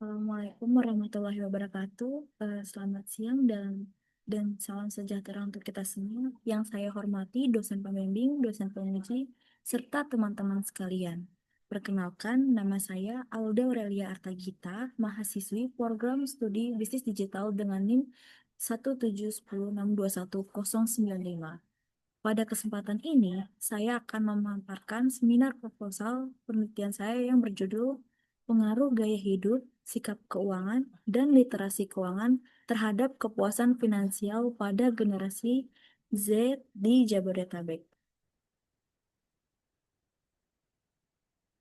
Assalamualaikum warahmatullahi wabarakatuh. Selamat siang dan salam sejahtera untuk kita semua. Yang saya hormati dosen pembimbing, dosen penguji, serta teman-teman sekalian. Perkenalkan, nama saya Alda Aurelia Artagita, mahasiswi program studi bisnis digital dengan NIM 17106210095. Pada kesempatan ini, saya akan memaparkan seminar proposal penelitian saya yang berjudul Pengaruh Gaya Hidup, Sikap Keuangan, dan Literasi Keuangan terhadap Kepuasan Finansial pada Generasi Z di Jabodetabek.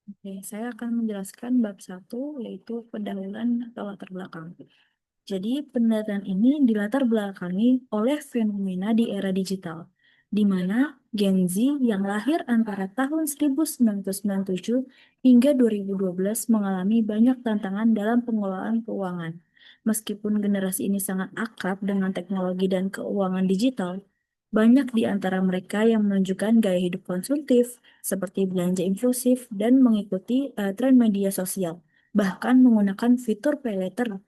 Oke, saya akan menjelaskan bab satu, yaitu pendahuluan atau latar belakang. Jadi, penelitian ini dilatar belakangi oleh fenomena di era digital, di mana Gen Z yang lahir antara tahun 1997 hingga 2012 mengalami banyak tantangan dalam pengelolaan keuangan. Meskipun generasi ini sangat akrab dengan teknologi dan keuangan digital, banyak di antara mereka yang menunjukkan gaya hidup konsumtif, seperti belanja impulsif dan mengikuti tren media sosial, bahkan menggunakan fitur pay later.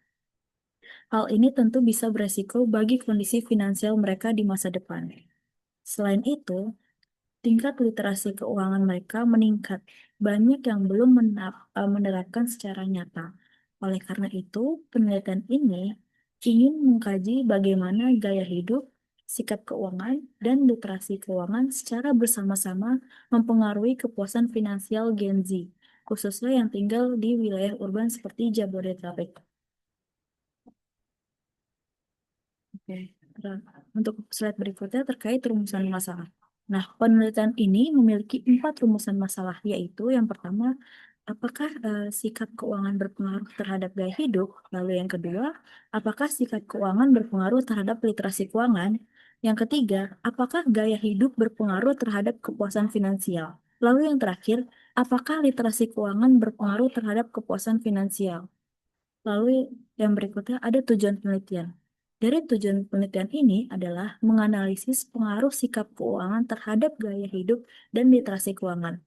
Hal ini tentu bisa beresiko bagi kondisi finansial mereka di masa depan. Selain itu, tingkat literasi keuangan mereka meningkat. Banyak yang belum menerapkan secara nyata. Oleh karena itu, penelitian ini ingin mengkaji bagaimana gaya hidup, sikap keuangan, dan literasi keuangan secara bersama-sama mempengaruhi kepuasan finansial Gen Z, khususnya yang tinggal di wilayah urban seperti Jabodetabek. Oke, Nah, untuk slide berikutnya terkait rumusan masalah. Nah, penelitian ini memiliki 4 rumusan masalah, yaitu yang pertama, apakah sikap keuangan berpengaruh terhadap gaya hidup? Lalu yang kedua, apakah sikap keuangan berpengaruh terhadap literasi keuangan? Yang ketiga, apakah gaya hidup berpengaruh terhadap kepuasan finansial? Lalu yang terakhir, apakah literasi keuangan berpengaruh terhadap kepuasan finansial? Lalu yang berikutnya ada tujuan penelitian. Dari tujuan penelitian ini adalah menganalisis pengaruh sikap keuangan terhadap gaya hidup dan literasi keuangan.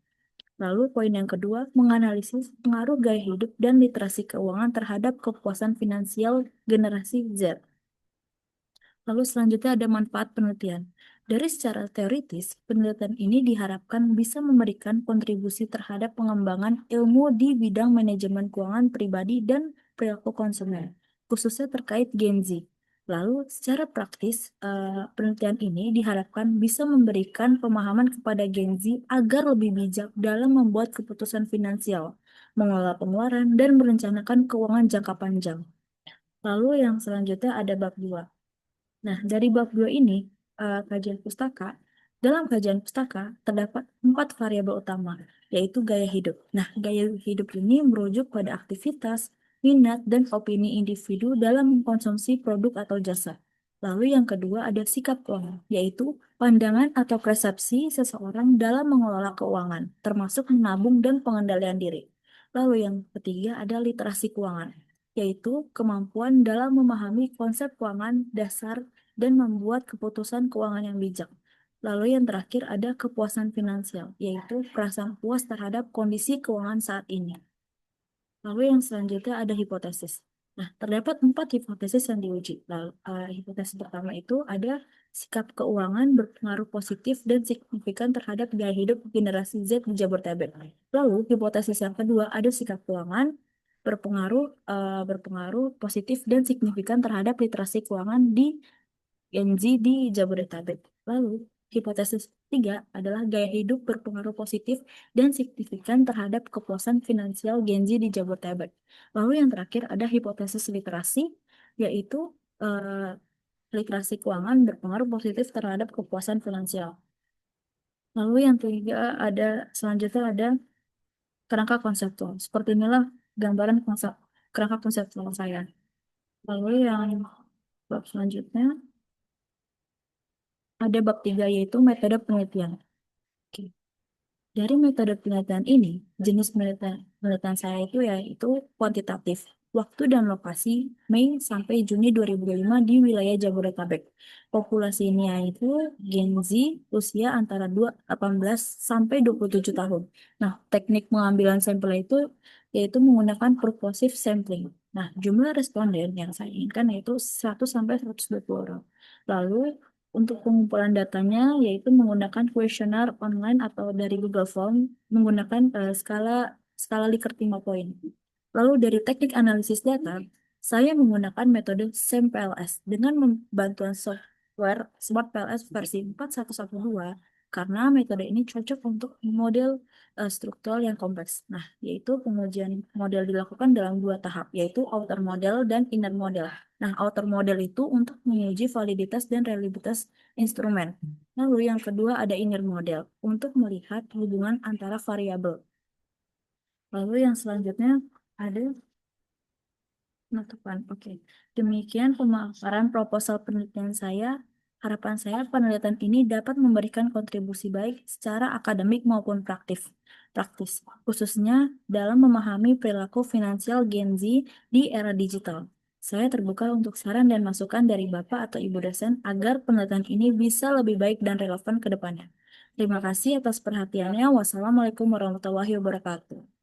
Lalu poin yang kedua, menganalisis pengaruh gaya hidup dan literasi keuangan terhadap kepuasan finansial generasi Z. Lalu selanjutnya ada manfaat penelitian. Dari secara teoritis, penelitian ini diharapkan bisa memberikan kontribusi terhadap pengembangan ilmu di bidang manajemen keuangan pribadi dan perilaku konsumen, khususnya terkait Gen Z. Lalu, secara praktis, penelitian ini diharapkan bisa memberikan pemahaman kepada Gen Z agar lebih bijak dalam membuat keputusan finansial, mengelola pengeluaran, dan merencanakan keuangan jangka panjang. Lalu yang selanjutnya ada bab 2. Nah, dari bab 2 ini, kajian pustaka, dalam kajian pustaka terdapat 4 variabel utama, yaitu gaya hidup. Nah, gaya hidup ini merujuk pada aktivitas, minat, dan opini individu dalam mengkonsumsi produk atau jasa. Lalu yang kedua ada sikap keuangan, yaitu pandangan atau persepsi seseorang dalam mengelola keuangan, termasuk menabung dan pengendalian diri. Lalu yang ketiga ada literasi keuangan, yaitu kemampuan dalam memahami konsep keuangan dasar dan membuat keputusan keuangan yang bijak. Lalu yang terakhir ada kepuasan finansial, yaitu perasaan puas terhadap kondisi keuangan saat ini. Lalu yang selanjutnya ada hipotesis. Nah, terdapat 4 hipotesis yang diuji. Lalu, hipotesis pertama itu ada sikap keuangan berpengaruh positif dan signifikan terhadap gaya hidup generasi Z di Jabodetabek. Lalu, hipotesis yang kedua ada sikap keuangan berpengaruh positif dan signifikan terhadap literasi keuangan di Gen Z di Jabodetabek. Lalu, hipotesis ketiga adalah gaya hidup berpengaruh positif dan signifikan terhadap kepuasan finansial Gen Z di Jabodetabek. Lalu yang terakhir ada hipotesis literasi, yaitu literasi keuangan berpengaruh positif terhadap kepuasan finansial. Lalu yang ketiga selanjutnya ada kerangka konseptual. Seperti inilah gambaran kerangka konseptual saya. Lalu yang bab selanjutnya ada bab 3 yaitu metode penelitian. Oke. Dari metode penelitian ini, jenis penelitian saya itu yaitu kuantitatif. Waktu dan lokasi Mei sampai Juni 2025 di wilayah Jabodetabek. Populasinya itu Gen Z usia antara 18 sampai 27 tahun. Nah, teknik pengambilan sampel itu yaitu menggunakan purposive sampling. Nah, jumlah responden yang saya inginkan yaitu 100 sampai 120 orang. Lalu, untuk pengumpulan datanya yaitu menggunakan kuesioner online atau dari Google Form menggunakan skala skala Likert 5 poin. Lalu dari teknik analisis data, saya menggunakan metode SAMPLS dengan bantuan software Smart PLS versi 4112 karena metode ini cocok untuk model struktural yang kompleks. Nah, yaitu pengujian model dilakukan dalam dua tahap, yaitu outer model dan inner model. Nah, outer model itu untuk menguji validitas dan reliabilitas instrumen. Lalu yang kedua ada inner model untuk melihat hubungan antara variabel. Lalu yang selanjutnya ada penutupan. Oke. Demikian pemaparan proposal penelitian saya. Harapan saya penelitian ini dapat memberikan kontribusi baik secara akademik maupun praktis, khususnya dalam memahami perilaku finansial Gen Z di era digital. Saya terbuka untuk saran dan masukan dari Bapak atau Ibu dosen agar penelitian ini bisa lebih baik dan relevan ke depannya. Terima kasih atas perhatiannya. Wassalamualaikum warahmatullahi wabarakatuh.